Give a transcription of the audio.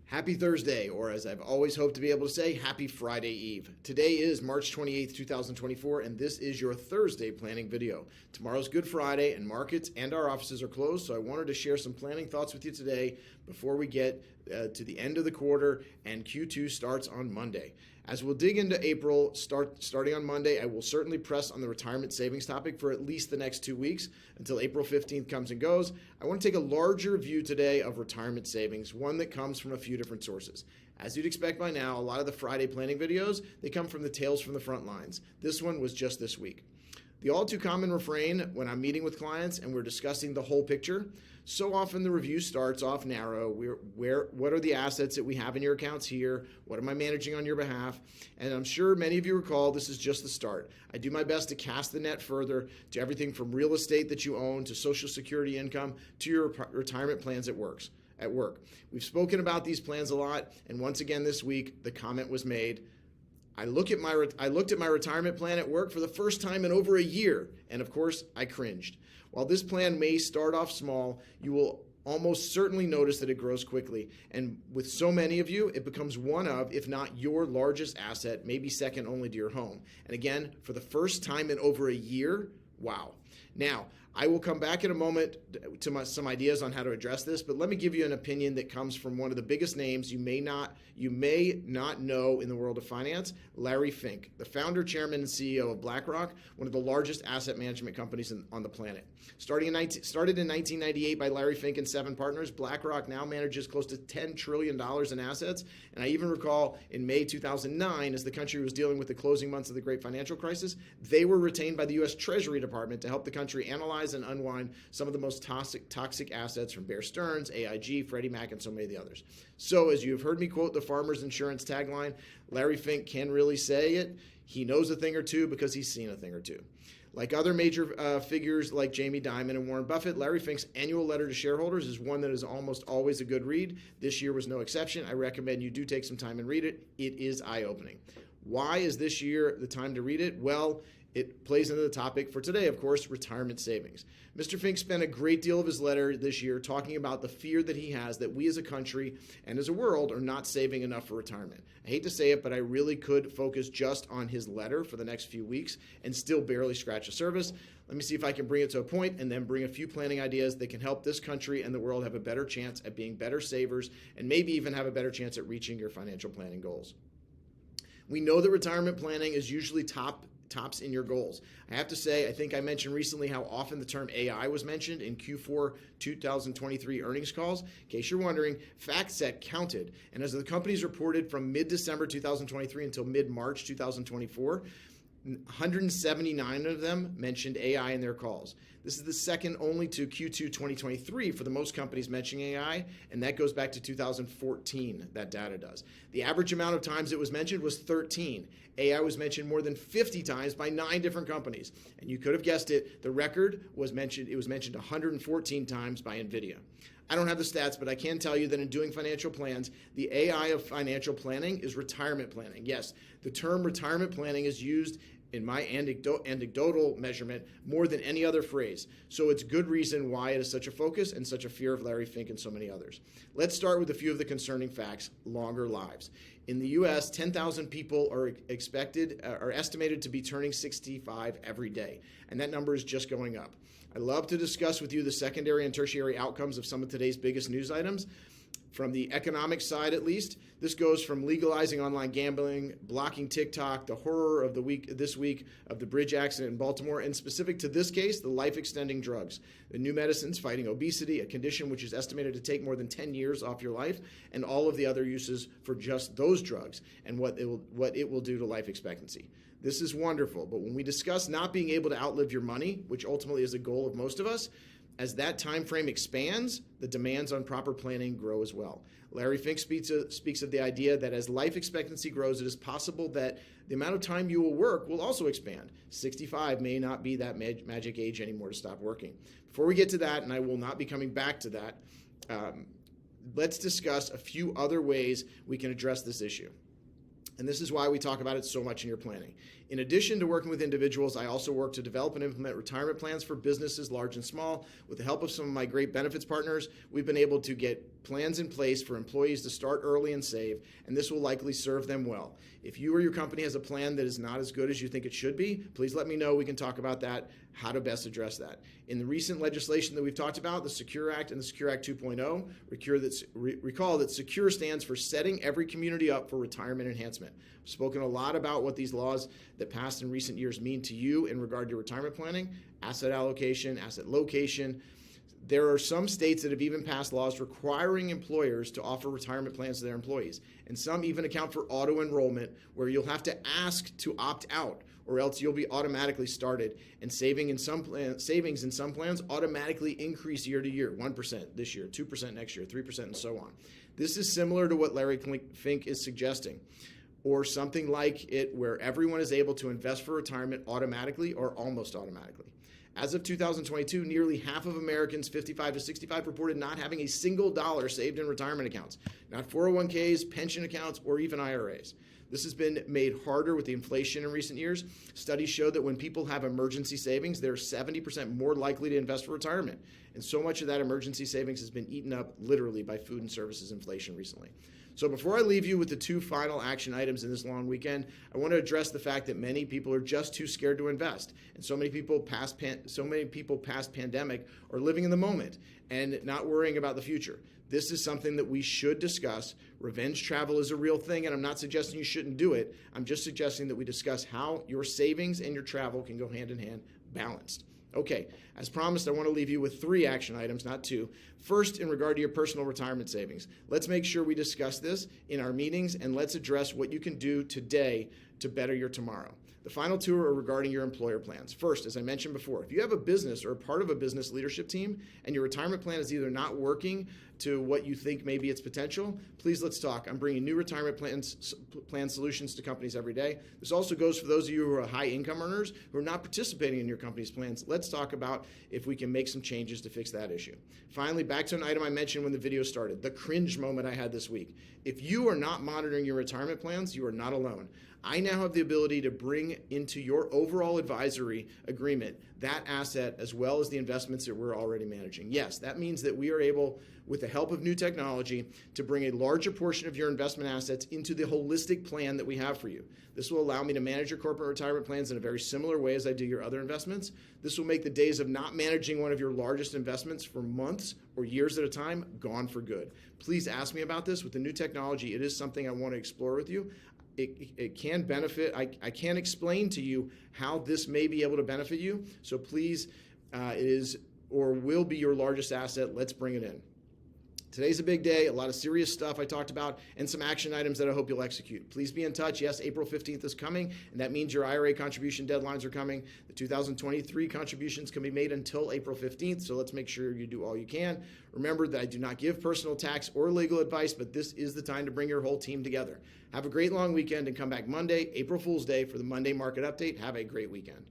Happy Thursday, or as I've always hoped to be able to say, happy Friday Eve. Today is March 28th, 2024, and this is your Thursday planning video. Tomorrow's Good Friday, and markets and our offices are closed, so I wanted to share some planning thoughts with you today before we get to the end of the quarter and Q2 starts on Monday. As we'll dig into April, starting on Monday, I will certainly press on the retirement savings topic for at least the next 2 weeks until April 15th comes and goes. I want to take a larger view today of retirement savings, one that comes from a few different sources. As you'd expect by now, a lot of the Friday planning videos, they come from the tales from the front lines. This one was just this week. The all too common refrain when I'm meeting with clients and we're discussing the whole picture, so often the review starts off narrow. What are the assets that we have in your accounts here? What am I managing on your behalf? And I'm sure many of you recall this is just the start. I do my best to cast the net further to everything from real estate that you own to Social Security income to your retirement plans at work. We've spoken about these plans a lot, and once again this week the comment was made, I looked at my retirement plan at work for the first time in over a year, and of course, I cringed. While this plan may start off small, you will almost certainly notice that it grows quickly, and with so many of you, it becomes one of, if not your largest asset, maybe second only to your home. And again, for the first time in over a year, wow. Now, I will come back in a moment to some ideas on how to address this, but let me give you an opinion that comes from one of the biggest names you may not know in the world of finance, Larry Fink, the founder, chairman, and CEO of BlackRock, one of the largest asset management companies on the planet. Started in 1998 by Larry Fink and 7 partners, BlackRock now manages close to $10 trillion in assets, and I even recall in May 2009, as the country was dealing with the closing months of the great financial crisis, they were retained by the U.S. Treasury Department to help the country analyze and unwind some of the most toxic assets from Bear Stearns, AIG, Freddie Mac, and so many of the others. So as you've heard me quote the Farmers Insurance tagline, Larry Fink can really say it. He knows a thing or two because he's seen a thing or two. Like other major figures like Jamie Dimon and Warren Buffett, Larry Fink's annual letter to shareholders is one that is almost always a good read. This year was no exception. I recommend you do take some time and read it. It is eye-opening. Why is this year the time to read it? Well, it plays into the topic for today, of course, retirement savings. Mr. Fink spent a great deal of his letter this year talking about the fear that he has that we as a country and as a world are not saving enough for retirement. I hate to say it, but I really could focus just on his letter for the next few weeks and still barely scratch the surface. Let me see if I can bring it to a point and then bring a few planning ideas that can help this country and the world have a better chance at being better savers and maybe even have a better chance at reaching your financial planning goals. We know that retirement planning is usually tops in your goals. I have to say, I think I mentioned recently how often the term AI was mentioned in Q4 2023 earnings calls. In case you're wondering, FactSet counted, and as the companies reported from mid-December 2023 until mid-March 2024, 179 of them mentioned AI in their calls. This is the second only to Q2 2023 for the most companies mentioning AI, and that goes back to 2014, that data does. The average amount of times it was mentioned was 13. AI was mentioned more than 50 times by 9 different companies. And you could have guessed it, the record was mentioned, it was mentioned 114 times by NVIDIA. I don't have the stats, but I can tell you that in doing financial plans, the AI of financial planning is retirement planning. Yes, the term retirement planning is used in my anecdotal measurement more than any other phrase. So it's good reason why it is such a focus and such a fear of Larry Fink and so many others. Let's start with a few of the concerning facts: longer lives. In the U.S., 10,000 people are estimated to be turning 65 every day, and that number is just going up. I love to discuss with you the secondary and tertiary outcomes of some of today's biggest news items. From the economic side, at least, this goes from legalizing online gambling, blocking TikTok, the horror of this week of the bridge accident in Baltimore, and specific to this case, the life-extending drugs, the new medicines fighting obesity, a condition which is estimated to take more than 10 years off your life, and all of the other uses for just those drugs and what it will do to life expectancy. This is wonderful, but when we discuss not being able to outlive your money, which ultimately is a goal of most of us, as that time frame expands, the demands on proper planning grow as well. Larry Fink speaks of the idea that as life expectancy grows, it is possible that the amount of time you will work will also expand. 65 may not be that magic age anymore to stop working. Before we get to that, and I will not be coming back to that, let's discuss a few other ways we can address this issue. And this is why we talk about it so much in your planning. In addition to working with individuals, I also work to develop and implement retirement plans for businesses large and small. With the help of some of my great benefits partners, we've been able to get plans in place for employees to start early and save, and this will likely serve them well. If you or your company has a plan that is not as good as you think it should be, please let me know. We can talk about that, how to best address that. In the recent legislation that we've talked about, the Secure Act and the Secure Act 2.0, recall that Secure stands for Setting Every Community Up for Retirement Enhancement. We've spoken a lot about what these laws that passed in recent years mean to you in regard to retirement planning, asset allocation, asset location. There are some states that have even passed laws requiring employers to offer retirement plans to their employees. And some even account for auto-enrollment, where you'll have to ask to opt out, or else you'll be automatically started. And savings in some plans automatically increase year to year, 1% this year, 2% next year, 3%, and so on. This is similar to what Larry Fink is suggesting, or something like it where everyone is able to invest for retirement automatically or almost automatically. As of 2022, nearly half of Americans 55 to 65 reported not having a single dollar saved in retirement accounts, not 401ks, pension accounts, or even IRAs. This has been made harder with the inflation in recent years. Studies show that when people have emergency savings, they're 70% more likely to invest for retirement. And so much of that emergency savings has been eaten up literally by food and services inflation recently. So before I leave you with the two final action items in this long weekend, I want to address the fact that many people are just too scared to invest. And so many people past pandemic are living in the moment and not worrying about the future. This is something that we should discuss. Revenge travel is a real thing, and I'm not suggesting you shouldn't do it. I'm just suggesting that we discuss how your savings and your travel can go hand in hand, balanced. Okay, as promised, I want to leave you with 3 action items, not 2. First, in regard to your personal retirement savings, let's make sure we discuss this in our meetings, and let's address what you can do today to better your tomorrow. The final 2 are regarding your employer plans. First, as I mentioned before, if you have a business or a part of a business leadership team and your retirement plan is either not working to what you think may be its potential, please let's talk. I'm bringing new retirement plan solutions to companies every day. This also goes for those of you who are high income earners who are not participating in your company's plans. Let's talk about if we can make some changes to fix that issue. Finally, back to an item I mentioned when the video started, the cringe moment I had this week. If you are not monitoring your retirement plans, you are not alone. I now have the ability to bring into your overall advisory agreement that asset as well as the investments that we're already managing. Yes, that means that we are able, with the help of new technology, to bring a larger portion of your investment assets into the holistic plan that we have for you. This will allow me to manage your corporate retirement plans in a very similar way as I do your other investments. This will make the days of not managing one of your largest investments for months or years at a time gone for good. Please ask me about this. With the new technology, it is something I want to explore with you. It can benefit. I can't explain to you how this may be able to benefit you. So please, it is or will be your largest asset. Let's bring it in. Today's a big day, a lot of serious stuff I talked about, and some action items that I hope you'll execute. Please be in touch. Yes, April 15th is coming, and that means your IRA contribution deadlines are coming. The 2023 contributions can be made until April 15th, so let's make sure you do all you can. Remember that I do not give personal tax or legal advice, but this is the time to bring your whole team together. Have a great long weekend and come back Monday, April Fool's Day, for the Monday Market Update. Have a great weekend.